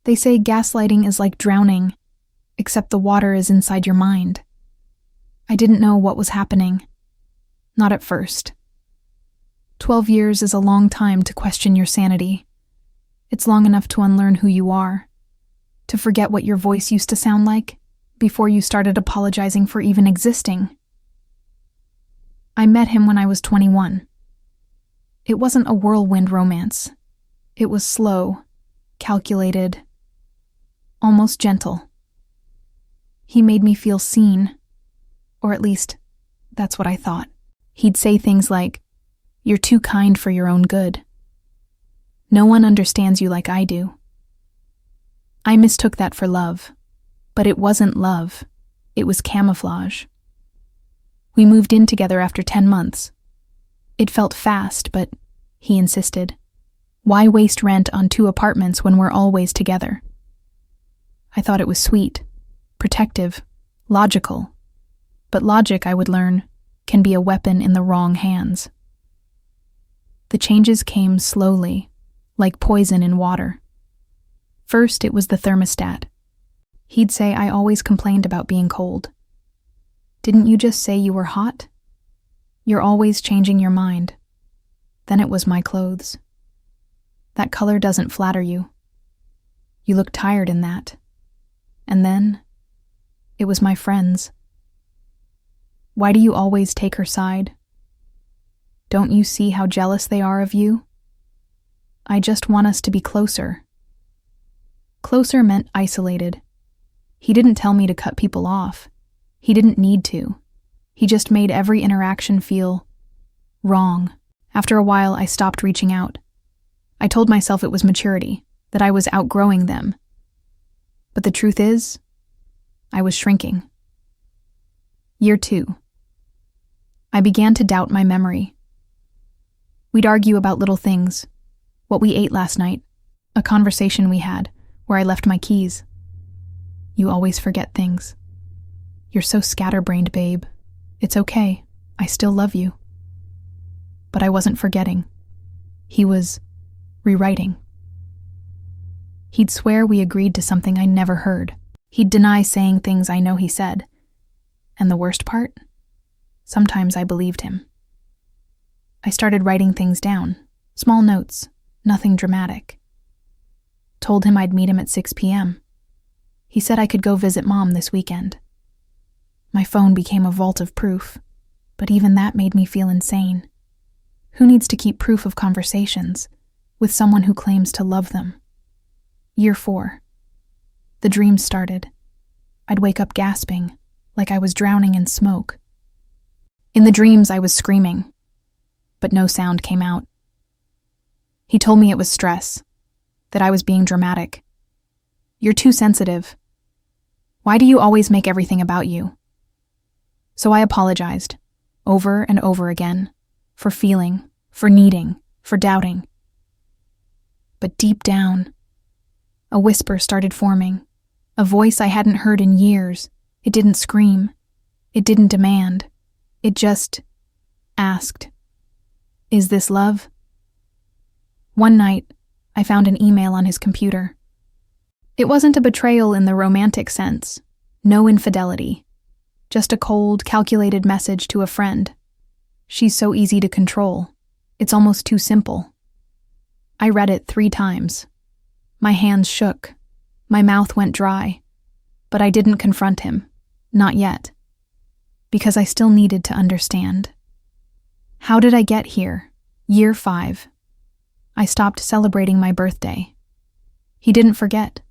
They say gaslighting is like drowning, except the water is inside your mind. I didn't know what was happening. Not at first. 12 years is a long time to question your sanity. It's long enough to unlearn who you are, to forget what your voice used to sound like before you started apologizing for even existing. I met him when I was 21. It wasn't a whirlwind romance. It was slow, calculated, almost gentle. He made me feel seen, or at least, that's what I thought. He'd say things like, "You're too kind for your own good. No one understands you like I do." I mistook that for love, but it wasn't love. It was camouflage. We moved in together after 10 months. It felt fast, but he insisted. Why waste rent on 2 apartments when we're always together? I thought it was sweet, protective, logical. But logic, I would learn, can be a weapon in the wrong hands. The changes came slowly, like poison in water. First, it was the thermostat. He'd say I always complained about being cold. Didn't you just say you were hot? You're always changing your mind. Then it was my clothes. That color doesn't flatter you. You look tired in that. And then, it was my friends. Why do you always take her side? Don't you see how jealous they are of you? I just want us to be closer. Closer meant isolated. He didn't tell me to cut people off. He didn't need to. He just made every interaction feel wrong. After a while, I stopped reaching out. I told myself it was maturity, that I was outgrowing them. But the truth is, I was shrinking. Year 2. I began to doubt my memory. We'd argue about little things, what we ate last night, a conversation we had where I left my keys. You always forget things. You're so scatterbrained, babe. It's okay. I still love you. But I wasn't forgetting. He was rewriting. He'd swear we agreed to something I never heard. He'd deny saying things I know he said. And the worst part? Sometimes I believed him. I started writing things down, small notes, nothing dramatic. Told him I'd meet him at 6 p.m. He said I could go visit Mom this weekend. My phone became a vault of proof, but even that made me feel insane. Who needs to keep proof of conversations with someone who claims to love them? Year 4. The dreams started. I'd wake up gasping, like I was drowning in smoke. In the dreams, I was screaming, but no sound came out. He told me it was stress, that I was being dramatic. You're too sensitive. Why do you always make everything about you? So I apologized, over and over again, for feeling, for needing, for doubting. But deep down, a whisper started forming, a voice I hadn't heard in years. It didn't scream. It didn't demand. It just asked, "Is this love?" One night, I found an email on his computer. It wasn't a betrayal in the romantic sense, no infidelity, just a cold, calculated message to a friend. She's so easy to control. It's almost too simple. I read it 3 times. My hands shook. My mouth went dry. But I didn't confront him. Not yet. Because I still needed to understand. How did I get here? Year 5. I stopped celebrating my birthday. He didn't forget.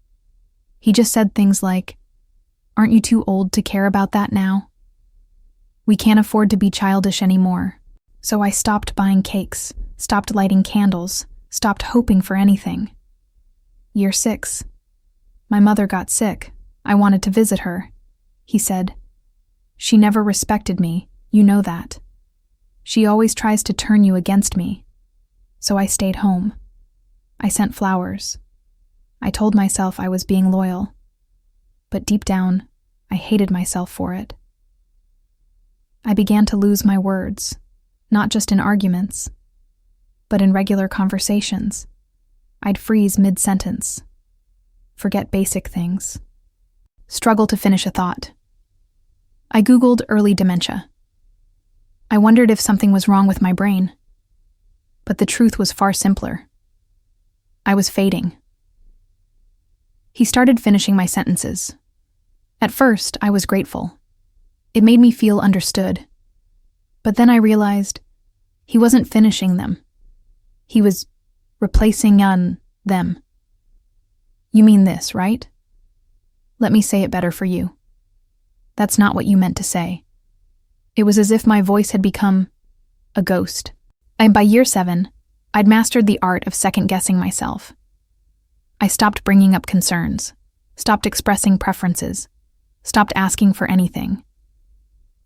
He just said things like, "Aren't you too old to care about that now? We can't afford to be childish anymore." So I stopped buying cakes, stopped lighting candles, stopped hoping for anything. Year 6. My mother got sick. I wanted to visit her. He said, "She never respected me, you know that. She always tries to turn you against me." So I stayed home. I sent flowers. I told myself I was being loyal. But deep down, I hated myself for it. I began to lose my words, not just in arguments, but in regular conversations. I'd freeze mid-sentence. forget basic things, struggle to finish a thought. I Googled early dementia. I wondered if something was wrong with my brain. But the truth was far simpler. I was fading. He started finishing my sentences. At first, I was grateful. It made me feel understood. But then I realized he wasn't finishing them. He was replacing them. You mean this, right? Let me say it better for you. That's not what you meant to say. It was as if my voice had become a ghost. And by year 7, I'd mastered the art of second-guessing myself. I stopped bringing up concerns, stopped expressing preferences, stopped asking for anything.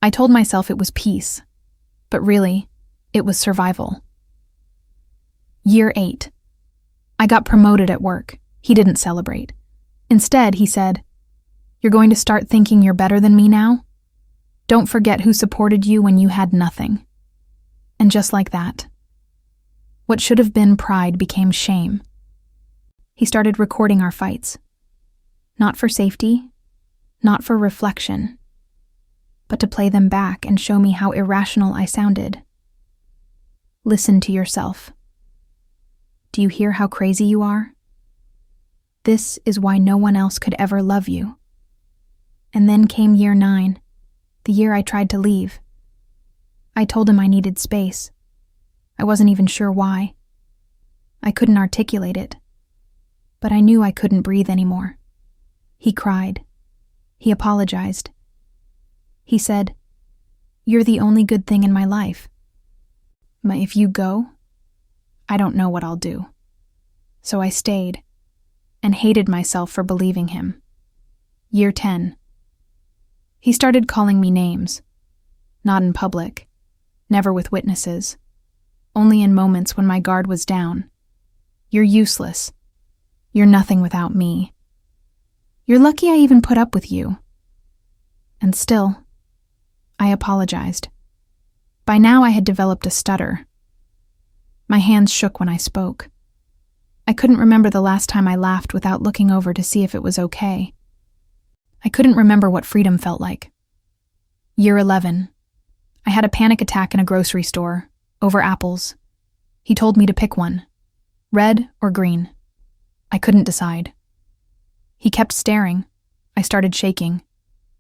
I told myself it was peace, but really, it was survival. Year 8. I got promoted at work. He didn't celebrate. Instead, he said, "You're going to start thinking you're better than me now? Don't forget who supported you when you had nothing." And just like that, what should have been pride became shame. He started recording our fights. Not for safety, not for reflection, but to play them back and show me how irrational I sounded. Listen to yourself. Do you hear how crazy you are? This is why no one else could ever love you. And then came year 9, the year I tried to leave. I told him I needed space. I wasn't even sure why. I couldn't articulate it, but I knew I couldn't breathe anymore. He cried. He apologized. He said, "You're the only good thing in my life. But if you go, I don't know what I'll do." So I stayed and hated myself for believing him. Year 10. He started calling me names. Not in public, never with witnesses, only in moments when my guard was down. "You're useless. You're nothing without me. You're lucky I even put up with you." And still, I apologized. By now I had developed a stutter. My hands shook when I spoke. I couldn't remember the last time I laughed without looking over to see if it was okay. I couldn't remember what freedom felt like. Year 11. I had a panic attack in a grocery store, over apples. He told me to pick one, red or green. I couldn't decide. He kept staring. I started shaking.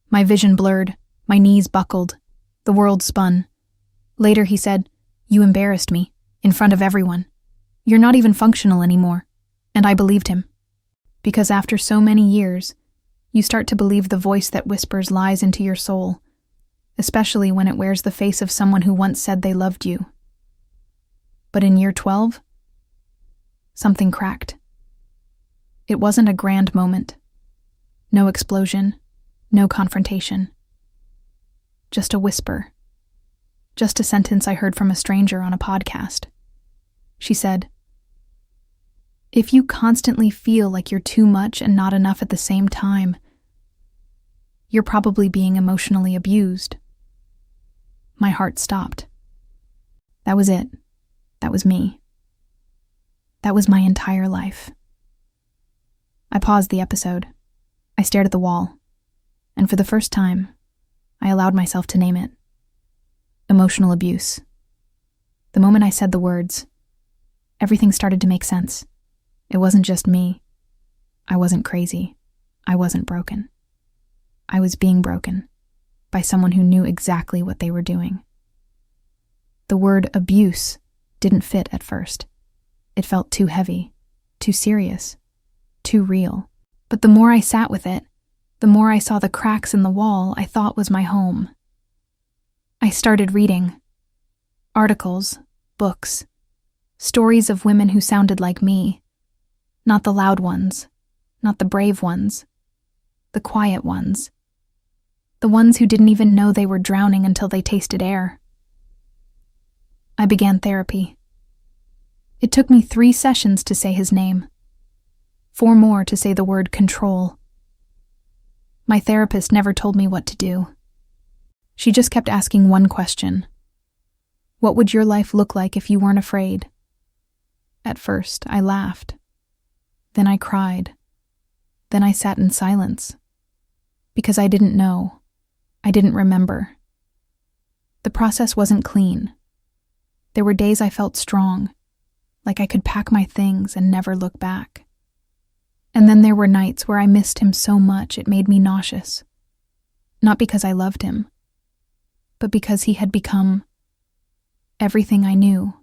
My vision blurred, my knees buckled, the world spun. Later he said, "You embarrassed me, in front of everyone. You're not even functional anymore." And I believed him. Because after so many years, you start to believe the voice that whispers lies into your soul, especially when it wears the face of someone who once said they loved you. But in year 12, something cracked. It wasn't a grand moment. No explosion, no confrontation. Just a whisper. Just a sentence I heard from a stranger on a podcast. She said, "If you constantly feel like you're too much and not enough at the same time, you're probably being emotionally abused." My heart stopped. That was it. That was me. That was my entire life. I paused the episode. I stared at the wall. And for the first time, I allowed myself to name it. Emotional abuse. The moment I said the words, everything started to make sense. It wasn't just me. I wasn't crazy. I wasn't broken. I was being broken by someone who knew exactly what they were doing. The word abuse didn't fit at first. It felt too heavy, too serious, too real. But the more I sat with it, the more I saw the cracks in the wall I thought was my home. I started reading. Articles, books, stories of women who sounded like me. Not the loud ones, not the brave ones, the quiet ones. The ones who didn't even know they were drowning until they tasted air. I began therapy. It took me 3 sessions to say his name. 4 more to say the word control. My therapist never told me what to do. She just kept asking one question. What would your life look like if you weren't afraid? At first, I laughed. Then I cried. Then I sat in silence. Because I didn't know. I didn't remember. The process wasn't clean. There were days I felt strong, like I could pack my things and never look back. And then there were nights where I missed him so much it made me nauseous. Not because I loved him, but because he had become everything I knew.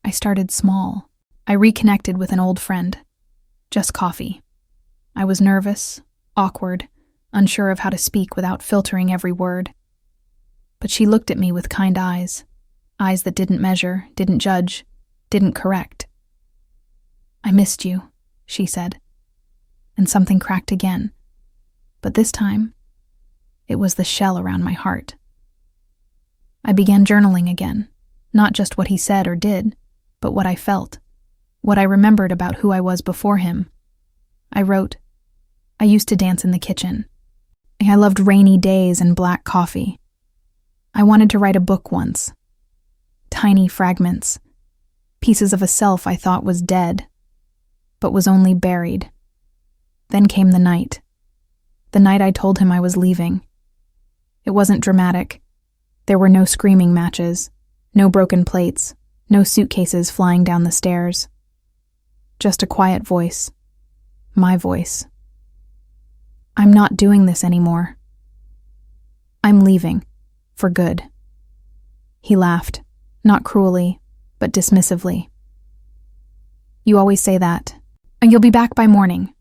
I started small. I reconnected with an old friend. Just coffee. I was nervous, awkward, unsure of how to speak without filtering every word. But she looked at me with kind eyes that didn't measure, didn't judge, didn't correct. "I missed you," she said. And something cracked again. But this time, it was the shell around my heart. I began journaling again, not just what he said or did, but what I felt, what I remembered about who I was before him. I wrote, "I used to dance in the kitchen. I loved rainy days and black coffee. I wanted to write a book once. Tiny fragments, pieces of a self I thought was dead, but was only buried. Then came the night I told him I was leaving. It wasn't dramatic. There were no screaming matches, no broken plates, no suitcases flying down the stairs. Just a quiet voice. My voice. I'm not doing this anymore. I'm leaving. For good." He laughed, not cruelly, but dismissively. "You always say that. And you'll be back by morning."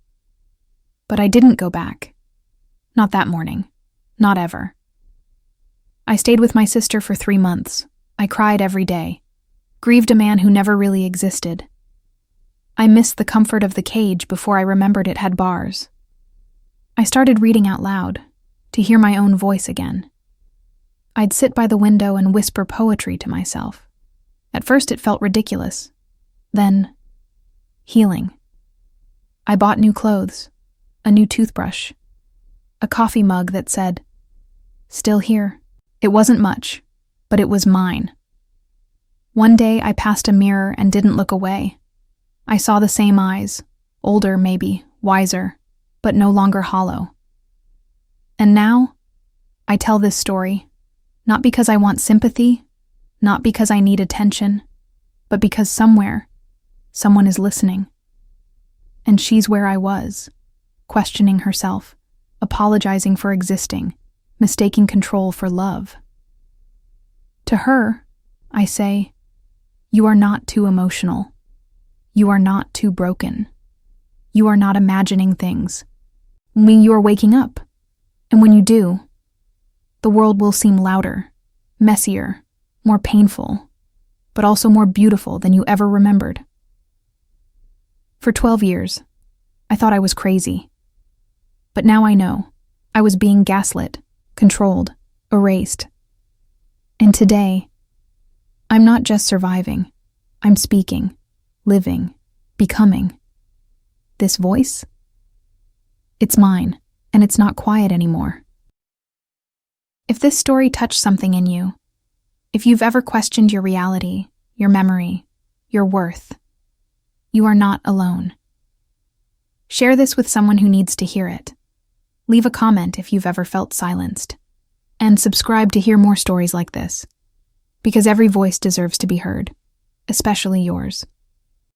But I didn't go back. Not that morning. Not ever. I stayed with my sister for 3 months. I cried every day. Grieved a man who never really existed. I missed the comfort of the cage before I remembered it had bars. I started reading out loud, to hear my own voice again. I'd sit by the window and whisper poetry to myself. At first it felt ridiculous. Then, healing. I bought new clothes, a new toothbrush, a coffee mug that said, "Still here." It wasn't much, but it was mine. One day I passed a mirror and didn't look away. I saw the same eyes, older maybe, wiser, but no longer hollow. And now, I tell this story, not because I want sympathy, not because I need attention, but because somewhere, someone is listening. And she's where I was, questioning herself, apologizing for existing, mistaking control for love. To her, I say, "You are not too emotional. You are not too broken. You are not imagining things. When you are waking up, and when you do, the world will seem louder, messier, more painful, but also more beautiful than you ever remembered." For 12 years, I thought I was crazy. But now I know I was being gaslit, controlled, erased. And today, I'm not just surviving. I'm speaking, living, becoming. This voice? It's mine, and it's not quiet anymore. If this story touched something in you, if you've ever questioned your reality, your memory, your worth, you are not alone. Share this with someone who needs to hear it. Leave a comment if you've ever felt silenced. And subscribe to hear more stories like this, because every voice deserves to be heard, especially yours.